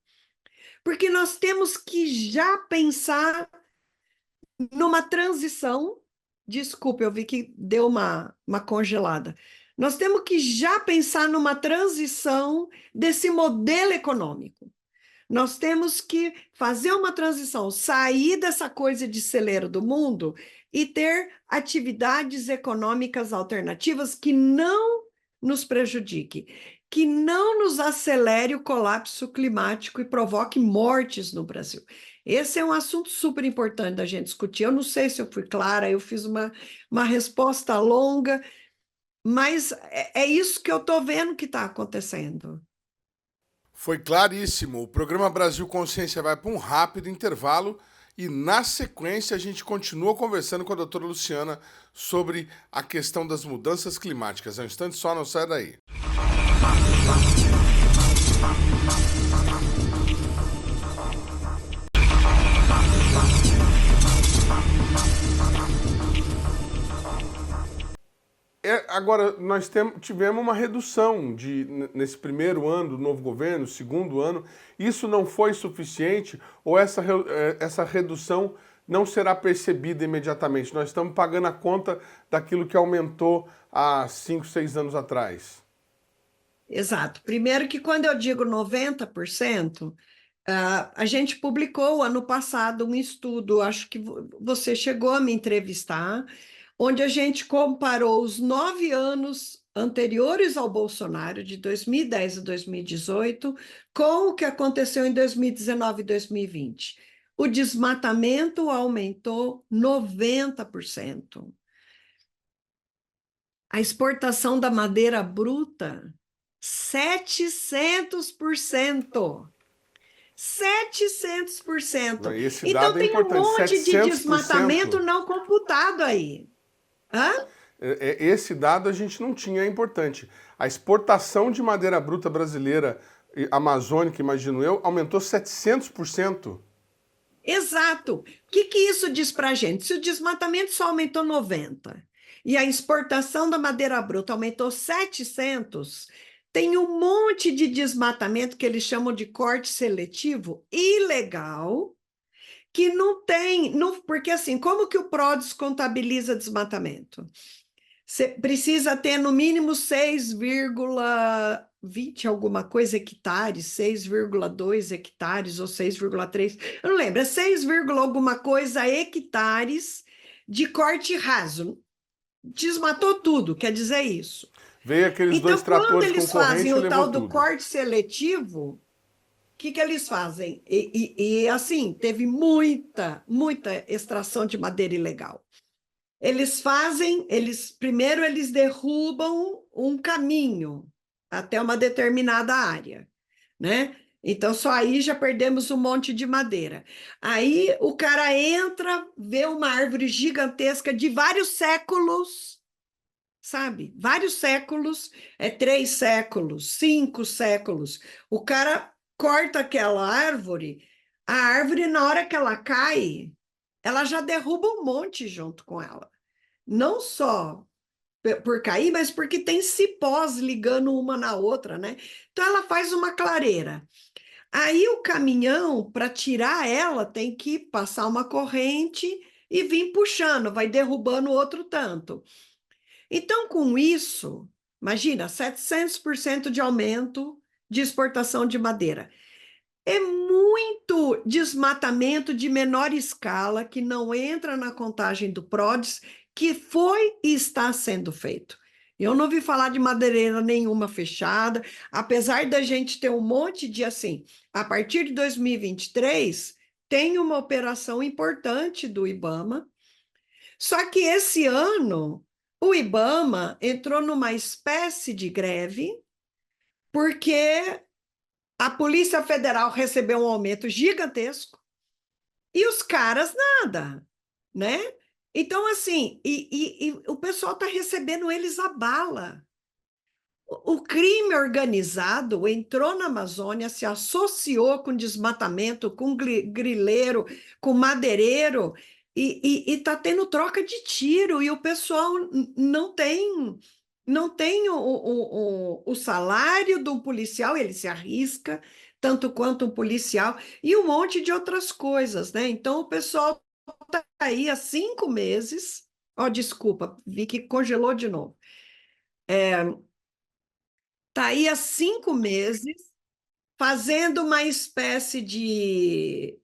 porque nós temos que já pensar numa transição. Desculpa, eu vi que deu uma congelada. Nós temos que já pensar numa transição desse modelo econômico. Nós temos que fazer uma transição, sair dessa coisa de celeiro do mundo e ter atividades econômicas alternativas que não nos prejudiquem, que não nos acelere o colapso climático e provoque mortes no Brasil. Esse é um assunto super importante da gente discutir. Eu não sei se eu fui clara, eu fiz uma resposta longa, mas é isso que eu estou vendo que está acontecendo. Foi claríssimo. O programa Brasil Consciência vai para um rápido intervalo e, na sequência, a gente continua conversando com a doutora Luciana sobre a questão das mudanças climáticas. É um instante só, não sai daí. Agora, nós tivemos uma redução nesse primeiro ano do novo governo, segundo ano. Isso não foi suficiente ou essa redução não será percebida imediatamente? Nós estamos pagando a conta daquilo que aumentou há 5, 6 anos atrás. Exato. Primeiro que quando eu digo 90%, a gente publicou ano passado um estudo, acho que você chegou a me entrevistar, onde a gente comparou os 9 anos anteriores ao Bolsonaro, de 2010 a 2018, com o que aconteceu em 2019 e 2020. O desmatamento aumentou 90%. A exportação da madeira bruta, 700%. 700%. Esse então dado é tem importante. Um monte 700%. De desmatamento não computado aí. Hã? Esse dado a gente não tinha, é importante. A exportação de madeira bruta brasileira, amazônica, imagino eu, aumentou 700%. Exato. O que isso diz para a gente? Se o desmatamento só aumentou 90% e a exportação da madeira bruta aumentou 700%, tem um monte de desmatamento que eles chamam de corte seletivo ilegal, que não tem, porque assim, como que o PRODES contabiliza desmatamento? Você precisa ter no mínimo 6,20 alguma coisa hectares, 6,2 hectares ou 6,3, eu não lembro, é 6, alguma coisa hectares de corte raso. Desmatou tudo, quer dizer isso. Veio aqueles então, dois tratores eles concorrentes fazem e o levou tal do tudo. corte seletivo, o que eles fazem? E assim, teve muita extração de madeira ilegal. Primeiro eles derrubam um caminho até uma determinada área, né? Então, só aí já perdemos um monte de madeira. Aí o cara entra, vê uma árvore gigantesca de vários séculos, sabe? Vários séculos, 3 séculos, 5 séculos. O cara corta aquela árvore, a árvore, na hora que ela cai, ela já derruba um monte junto com ela. Não só por cair, mas porque tem cipós ligando uma na outra, né? Então ela faz uma clareira. Aí o caminhão, para tirar ela, tem que passar uma corrente e vir puxando, vai derrubando outro tanto. Então, com isso, imagina, 700% de aumento de exportação de madeira. É muito desmatamento de menor escala que não entra na contagem do PRODES, que foi e está sendo feito. Eu não ouvi falar de madeireira nenhuma fechada, apesar da gente ter um monte de, assim, a partir de 2023, tem uma operação importante do IBAMA, só que esse ano o IBAMA entrou numa espécie de greve, porque a Polícia Federal recebeu um aumento gigantesco e os caras nada, né? Então, assim, e o pessoal está recebendo eles a bala. O crime organizado entrou na Amazônia, se associou com desmatamento, com grileiro, com madeireiro, e está tendo troca de tiro, e o pessoal não tem o salário do policial, ele se arrisca, tanto quanto um policial, e um monte de outras coisas, né? Então, o pessoal está aí há 5 meses, desculpa, vi que congelou de novo. Está aí há 5 meses fazendo uma espécie de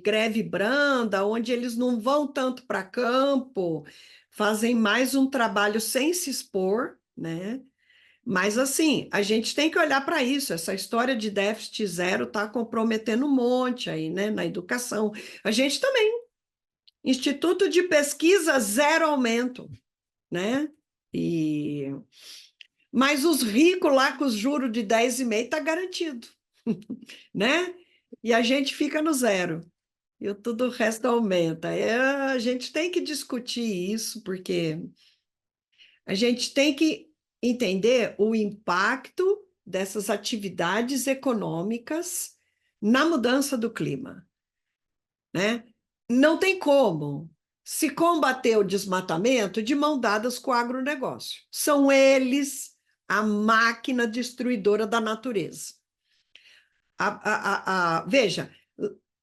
greve branda, onde eles não vão tanto para campo, fazem mais um trabalho sem se expor, né? Mas, assim, a gente tem que olhar para isso. Essa história de déficit zero está comprometendo um monte aí, né, na educação. A gente também. Instituto de Pesquisa, zero aumento, né? Mas os ricos lá com os juros de 10,5 está garantido, né? E a gente fica no zero. E tudo o resto aumenta. A gente tem que discutir isso, porque a gente tem que entender o impacto dessas atividades econômicas na mudança do clima, né? Não tem como se combater o desmatamento de mão dadas com o agronegócio. São eles a máquina destruidora da natureza. Veja,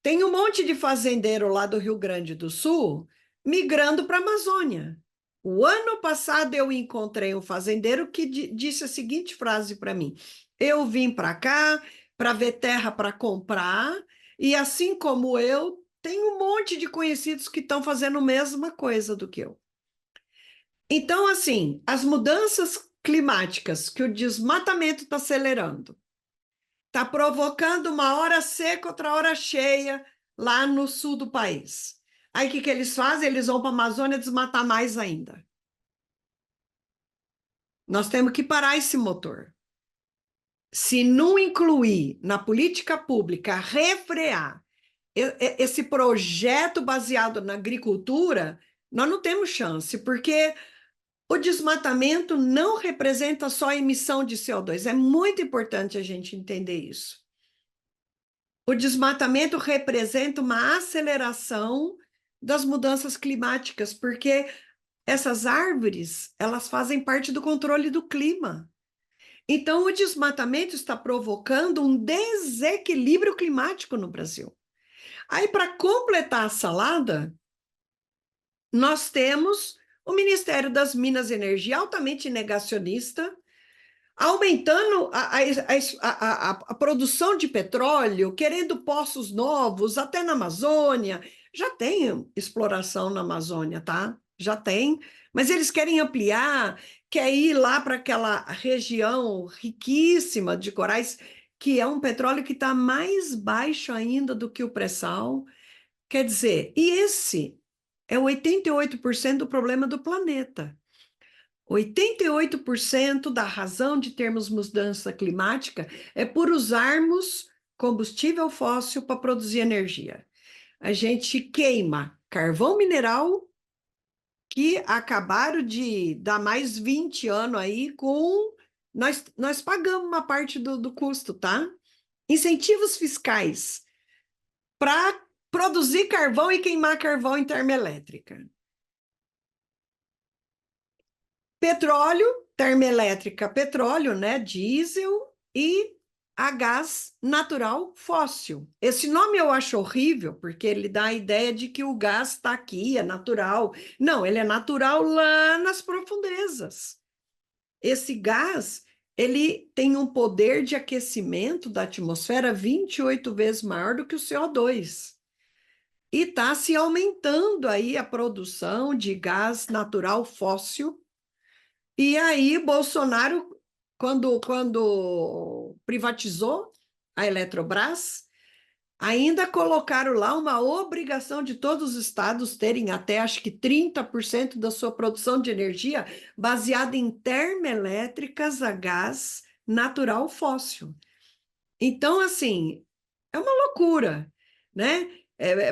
tem um monte de fazendeiro lá do Rio Grande do Sul migrando para a Amazônia. O ano passado eu encontrei um fazendeiro que disse a seguinte frase para mim: eu vim para cá para ver terra para comprar, e assim como eu, tem um monte de conhecidos que estão fazendo a mesma coisa do que eu. Então, assim, as mudanças climáticas que o desmatamento está acelerando, está provocando uma hora seca, outra hora cheia lá no sul do país. Aí o que eles fazem? Eles vão para a Amazônia desmatar mais ainda. Nós temos que parar esse motor. Se não incluir na política pública, refrear esse projeto baseado na agricultura, nós não temos chance, porque o desmatamento não representa só a emissão de CO2. É muito importante a gente entender isso. O desmatamento representa uma aceleração das mudanças climáticas, porque essas árvores, elas fazem parte do controle do clima. Então, o desmatamento está provocando um desequilíbrio climático no Brasil. Aí, para completar a salada, nós temos o Ministério das Minas e Energia altamente negacionista, aumentando a produção de petróleo, querendo poços novos, até na Amazônia. Já tem exploração na Amazônia, tá? Já tem, mas eles querem ampliar, quer ir lá para aquela região riquíssima de corais, que é um petróleo que está mais baixo ainda do que o pré-sal. Quer dizer, e esse é 88% do problema do planeta. 88% da razão de termos mudança climática é por usarmos combustível fóssil para produzir energia. A gente queima carvão mineral, que acabaram de dar mais 20 anos aí com... Nós pagamos uma parte do custo, tá? Incentivos fiscais para produzir carvão e queimar carvão em termoelétrica. Petróleo, termoelétrica, petróleo, né? Diesel e a gás natural fóssil. Esse nome eu acho horrível, porque ele dá a ideia de que o gás está aqui, é natural. Não, ele é natural lá nas profundezas. Esse gás, ele tem um poder de aquecimento da atmosfera 28 vezes maior do que o CO2. E está se aumentando aí a produção de gás natural fóssil. E aí, Bolsonaro, quando privatizou a Eletrobras, ainda colocaram lá uma obrigação de todos os estados terem até, acho que 30% da sua produção de energia baseada em termoelétricas a gás natural fóssil. Então, assim, é uma loucura, né?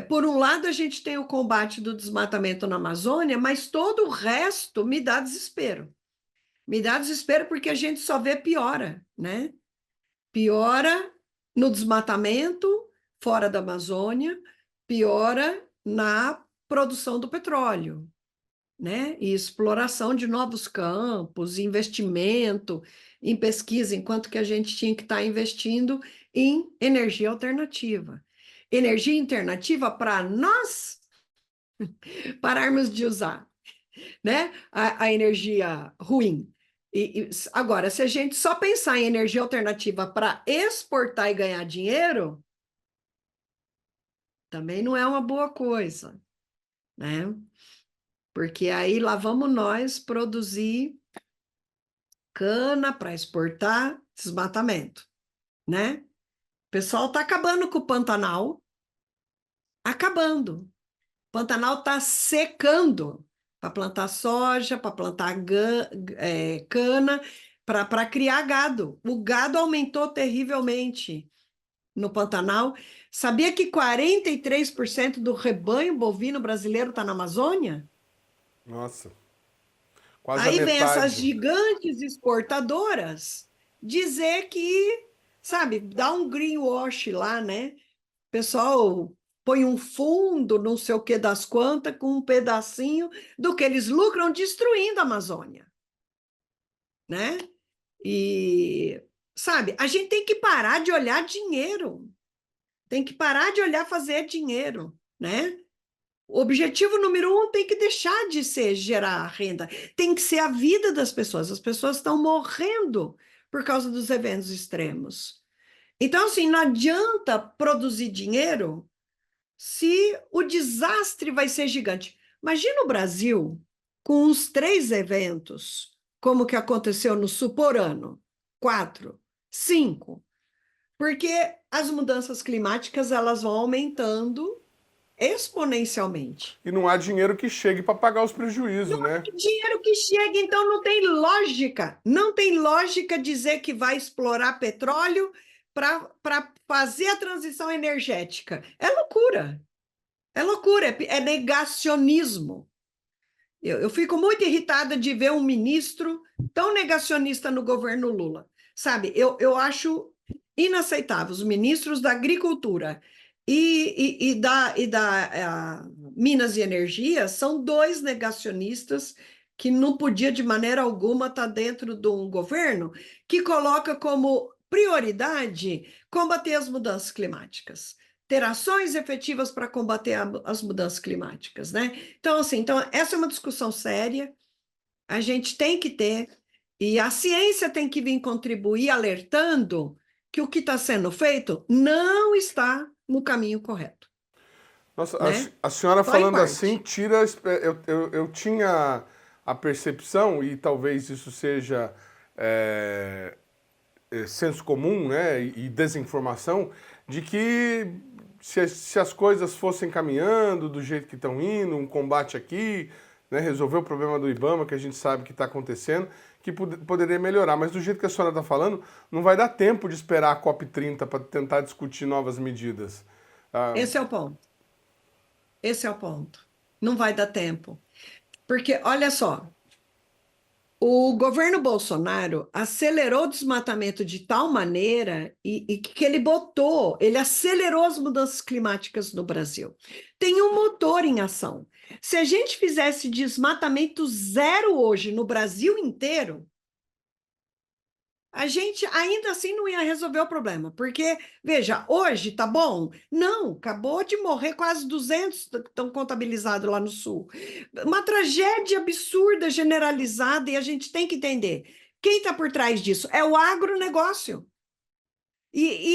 Por um lado, a gente tem o combate do desmatamento na Amazônia, mas todo o resto me dá desespero. Me dá desespero porque a gente só vê piora, né? Piora no desmatamento fora da Amazônia, piora na produção do petróleo, né? E exploração de novos campos, investimento em pesquisa, enquanto que a gente tinha que estar investindo em energia alternativa. Energia alternativa para nós pararmos de usar, né? A energia ruim. Agora, se a gente só pensar em energia alternativa para exportar e ganhar dinheiro, também não é uma boa coisa, né? Porque aí lá vamos nós produzir cana para exportar desmatamento, né? O pessoal está acabando com o Pantanal, acabando. O Pantanal está secando para plantar soja, para plantar cana, para criar gado. O gado aumentou terrivelmente no Pantanal. Sabia que 43% do rebanho bovino brasileiro está na Amazônia? Nossa, quase a Aí vem essas metade. gigantes exportadoras dizer que, sabe, dá um greenwash lá, né? O pessoal põe um fundo, não sei o que das quantas, com um pedacinho do que eles lucram destruindo a Amazônia, né? E, sabe, a gente tem que parar de olhar dinheiro, tem que parar de olhar fazer dinheiro, né? O objetivo número 1 tem que deixar de ser gerar renda, tem que ser a vida das pessoas. As pessoas estão morrendo por causa dos eventos extremos. Então, assim, não adianta produzir dinheiro se o desastre vai ser gigante. Imagina o Brasil com uns 3 eventos, como que aconteceu no Sul por ano, 4, 5, porque as mudanças climáticas elas vão aumentando exponencialmente. E não há dinheiro que chegue para pagar os prejuízos, né? Dinheiro que chega, então não tem lógica. Não tem lógica dizer que vai explorar petróleo para fazer a transição energética. É loucura. É loucura, é negacionismo. Eu fico muito irritada de ver um ministro tão negacionista no governo Lula. Sabe, eu acho inaceitável. Os ministros da Agricultura e da Minas e Energia são 2 negacionistas que não podia de maneira alguma estar dentro de um governo que coloca como prioridade combater as mudanças climáticas, ter ações efetivas para combater as mudanças climáticas, né? Então, assim, essa é uma discussão séria, a gente tem que ter, e a ciência tem que vir contribuir alertando que o que está sendo feito não está no caminho correto. Nossa, Né? a senhora Só em falando parte. assim, tira. Eu tinha a percepção, e talvez isso seja senso comum, né, e desinformação, de que se as coisas fossem caminhando do jeito que estão indo, um combate aqui, né, resolver o problema do IBAMA, que a gente sabe que está acontecendo, que poderia melhorar. Mas do jeito que a senhora está falando, não vai dar tempo de esperar a COP30 para tentar discutir novas medidas. Esse é o ponto. Esse é o ponto. Não vai dar tempo. Porque, olha só, o governo Bolsonaro acelerou o desmatamento de tal maneira e que ele acelerou as mudanças climáticas no Brasil. Tem um motor em ação. Se a gente fizesse desmatamento zero hoje no Brasil inteiro, a gente ainda assim não ia resolver o problema, porque, veja, hoje tá bom? Não, acabou de morrer quase 200 estão contabilizados lá no Sul. Uma tragédia absurda, generalizada, e a gente tem que entender. Quem está por trás disso? É o agronegócio.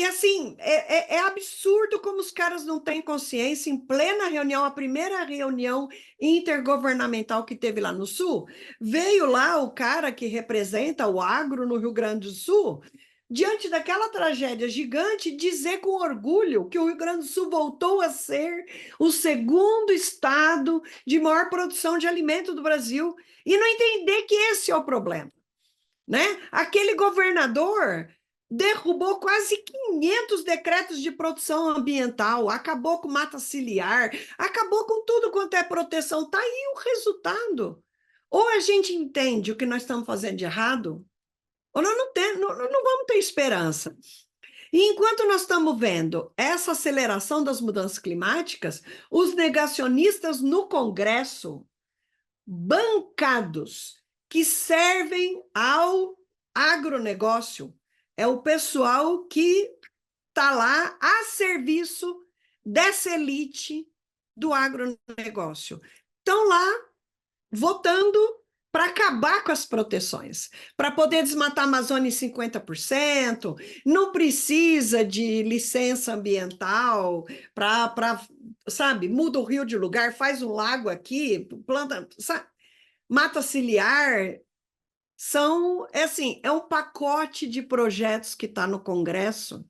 Assim, é absurdo como os caras não têm consciência. Em plena reunião, a primeira reunião intergovernamental que teve lá no Sul, veio lá o cara que representa o agro no Rio Grande do Sul, diante daquela tragédia gigante, dizer com orgulho que o Rio Grande do Sul voltou a ser o 2º estado de maior produção de alimento do Brasil, e não entender que esse é o problema, né? Aquele governador derrubou quase 500 decretos de produção ambiental, acabou com mata ciliar, acabou com tudo quanto é proteção. Está aí o resultado. Ou a gente entende o que nós estamos fazendo de errado, ou nós não vamos ter esperança. E enquanto nós estamos vendo essa aceleração das mudanças climáticas, os negacionistas no Congresso, bancados, que servem ao agronegócio, é o pessoal que está lá a serviço dessa elite do agronegócio. Estão lá votando para acabar com as proteções, para poder desmatar a Amazônia em 50%, não precisa de licença ambiental sabe, muda o rio de lugar, faz um lago aqui, planta, sabe, mata ciliar, é um pacote de projetos que está no Congresso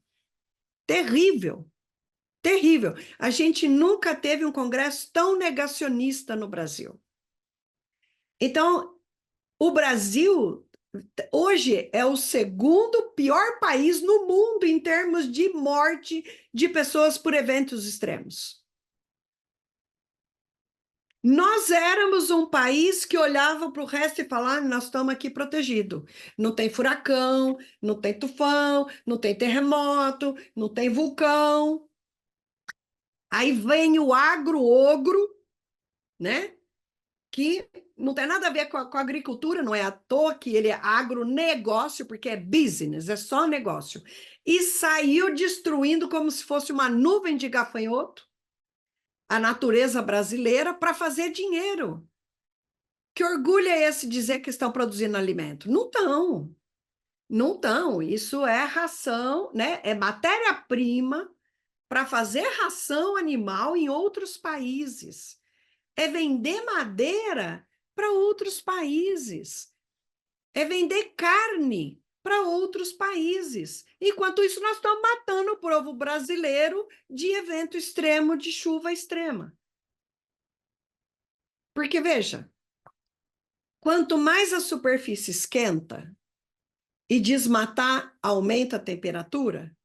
terrível, terrível. A gente nunca teve um Congresso tão negacionista no Brasil. Então, o Brasil, hoje, é o segundo pior país no mundo em termos de morte de pessoas por eventos extremos. Nós éramos um país que olhava para o resto e falava, nós estamos aqui protegidos. Não tem furacão, não tem tufão, não tem terremoto, não tem vulcão. Aí vem o agro-ogro, né? Que não tem nada a ver com a agricultura, não é à toa que ele é agronegócio, porque é business, é só negócio. E saiu destruindo como se fosse uma nuvem de gafanhoto a natureza brasileira para fazer dinheiro. Que orgulho é esse dizer que estão produzindo alimento? Não estão. Não estão. Isso é ração, né? É matéria-prima para fazer ração animal em outros países. É vender madeira para outros países. É vender carne para outros países. Enquanto isso, nós estamos matando o povo brasileiro de evento extremo, de chuva extrema. Porque, veja, quanto mais a superfície esquenta e desmatar aumenta a temperatura,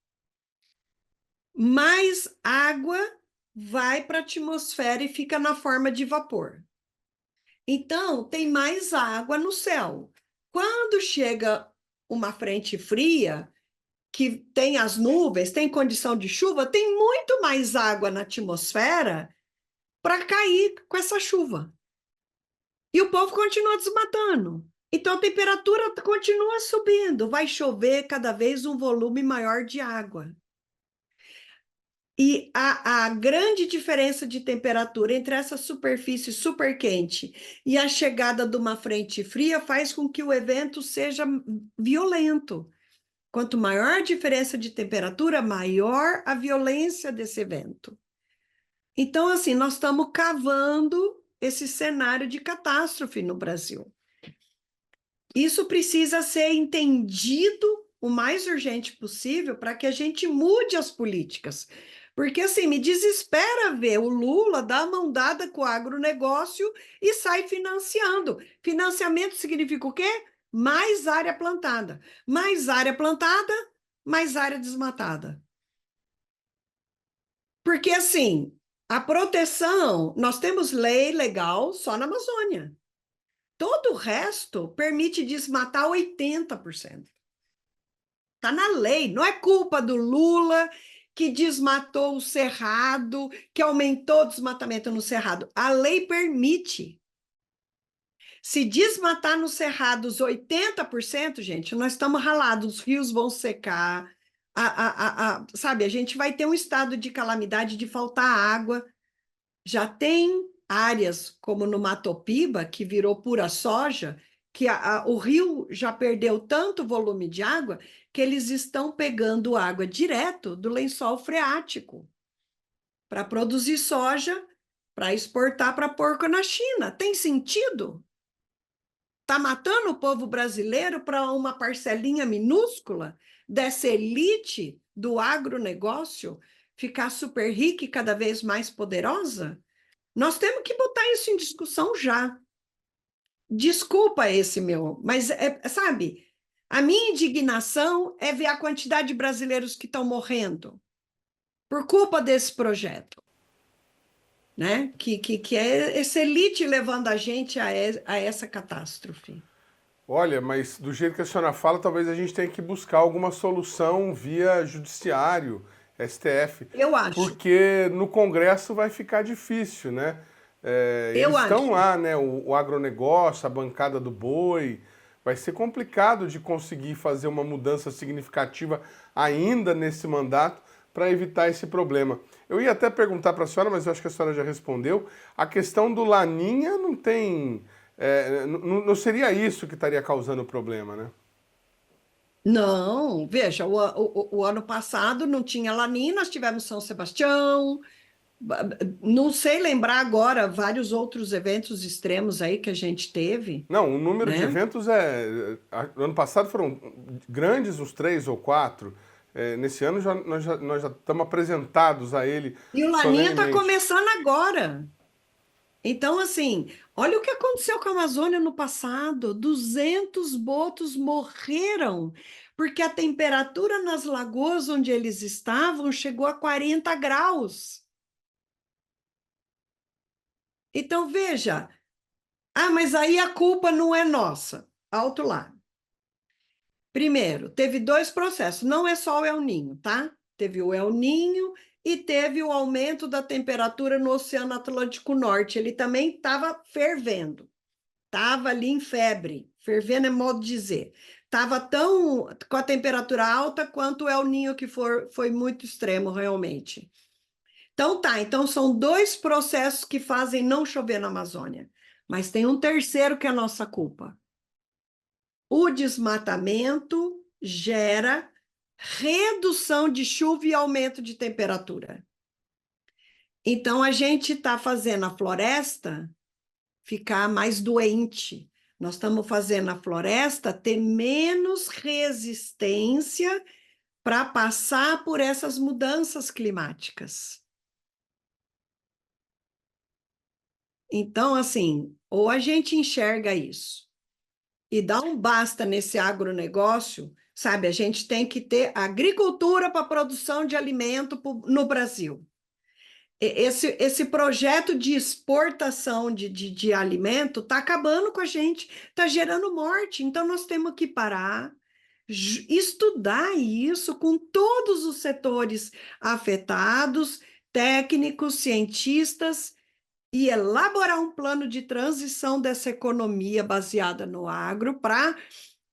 mais água vai para a atmosfera e fica na forma de vapor. Então, tem mais água no céu. Quando chega uma frente fria, que tem as nuvens, tem condição de chuva, tem muito mais água na atmosfera para cair com essa chuva. E o povo continua desmatando. Então, a temperatura continua subindo. Vai chover cada vez um volume maior de água. E a grande diferença de temperatura entre essa superfície super quente e a chegada de uma frente fria faz com que o evento seja violento. Quanto maior a diferença de temperatura, maior a violência desse evento. Então, assim, nós estamos cavando esse cenário de catástrofe no Brasil. Isso precisa ser entendido o mais urgente possível para que a gente mude as políticas. Porque, assim, me desespera ver o Lula dar a mão dada com o agronegócio e sai financiando. Financiamento significa o quê? Mais área plantada. Mais área plantada, mais área desmatada. Porque, assim, a proteção, nós temos lei legal só na Amazônia. Todo o resto permite desmatar 80%. Está na lei, não é culpa do Lula que desmatou o Cerrado, que aumentou o desmatamento no Cerrado. A lei permite. Se desmatar no Cerrado os 80%, gente, nós estamos ralados, os rios vão secar, sabe, a gente vai ter um estado de calamidade de faltar água. Já tem áreas, como no Matopiba, que virou pura soja, que o rio já perdeu tanto volume de água que eles estão pegando água direto do lençol freático para produzir soja, para exportar para porco na China. Tem sentido? Está matando o povo brasileiro para uma parcelinha minúscula dessa elite do agronegócio ficar super rica e cada vez mais poderosa? Nós temos que botar isso em discussão já. Desculpa esse meu, mas, sabe, a minha indignação é ver a quantidade de brasileiros que estão morrendo por culpa desse projeto, né? Que é essa elite levando a gente a essa catástrofe. Olha, mas do jeito que a senhora fala, talvez a gente tenha que buscar alguma solução via judiciário, STF. Eu acho. Porque no Congresso vai ficar difícil, né? Eles estão lá, né? O agronegócio, a bancada do boi. Vai ser complicado de conseguir fazer uma mudança significativa ainda nesse mandato para evitar esse problema. Eu ia até perguntar para a senhora, mas eu acho que a senhora já respondeu. A questão do Laninha não tem não seria isso que estaria causando o problema, né? Não, veja, o ano passado não tinha Laninha, nós tivemos São Sebastião, não sei lembrar agora vários outros eventos extremos aí que a gente teve. Não, o número de né? eventos ano passado foram grandes, uns 3 ou 4. Nesse ano nós já estamos apresentados a ele E o Laninha está solenemente. começando agora. Então, assim, olha o que aconteceu com a Amazônia no passado. 200 botos morreram porque a temperatura nas lagoas onde eles estavam chegou a 40 graus. Então, veja, mas aí a culpa não é nossa. Alto lá. Primeiro, teve 2 processos, não é só o El Ninho, tá? Teve o El Ninho e teve o aumento da temperatura no Oceano Atlântico Norte. Ele também estava fervendo, estava ali em febre. Fervendo é modo de dizer. Estava tão com a temperatura alta quanto o El Ninho, que foi muito extremo, realmente. Então tá, então são 2 processos que fazem não chover na Amazônia. Mas tem um terceiro que é a nossa culpa. O desmatamento gera redução de chuva e aumento de temperatura. Então, a gente está fazendo a floresta ficar mais doente. Nós estamos fazendo a floresta ter menos resistência para passar por essas mudanças climáticas. Então, assim, ou a gente enxerga isso e dá um basta nesse agronegócio, sabe? A gente tem que ter agricultura para produção de alimento no Brasil. Esse projeto de exportação de alimento está acabando com a gente, está gerando morte. Então, nós temos que parar, estudar isso com todos os setores afetados, técnicos, cientistas, e elaborar um plano de transição dessa economia baseada no agro para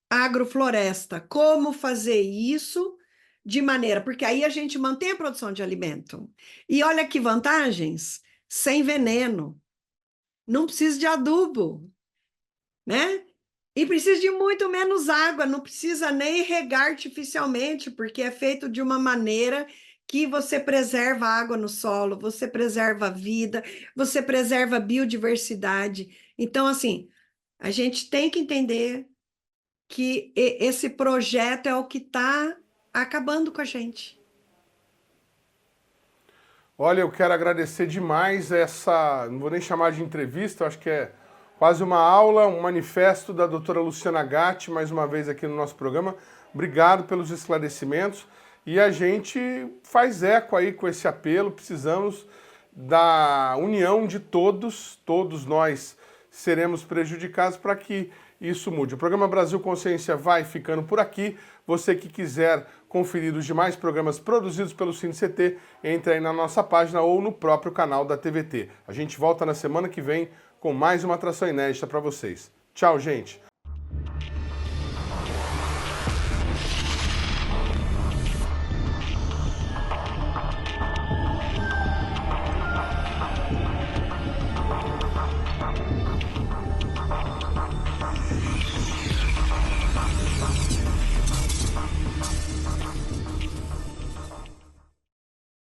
agrofloresta. Como fazer isso de maneira... Porque aí a gente mantém a produção de alimento. E olha que vantagens, sem veneno, não precisa de adubo, né? E precisa de muito menos água, não precisa nem regar artificialmente, porque é feito de uma maneira que você preserva a água no solo, você preserva a vida, você preserva a biodiversidade. Então, assim, a gente tem que entender que esse projeto é o que está acabando com a gente. Olha, eu quero agradecer demais não vou nem chamar de entrevista, eu acho que é quase uma aula, um manifesto da doutora Luciana Gatti, mais uma vez aqui no nosso programa. Obrigado pelos esclarecimentos. E a gente faz eco aí com esse apelo, precisamos da união de todos nós seremos prejudicados para que isso mude. O programa Brasil Consciência vai ficando por aqui. Você que quiser conferir os demais programas produzidos pelo CineCT, entre aí na nossa página ou no próprio canal da TVT. A gente volta na semana que vem com mais uma atração inédita para vocês. Tchau, gente!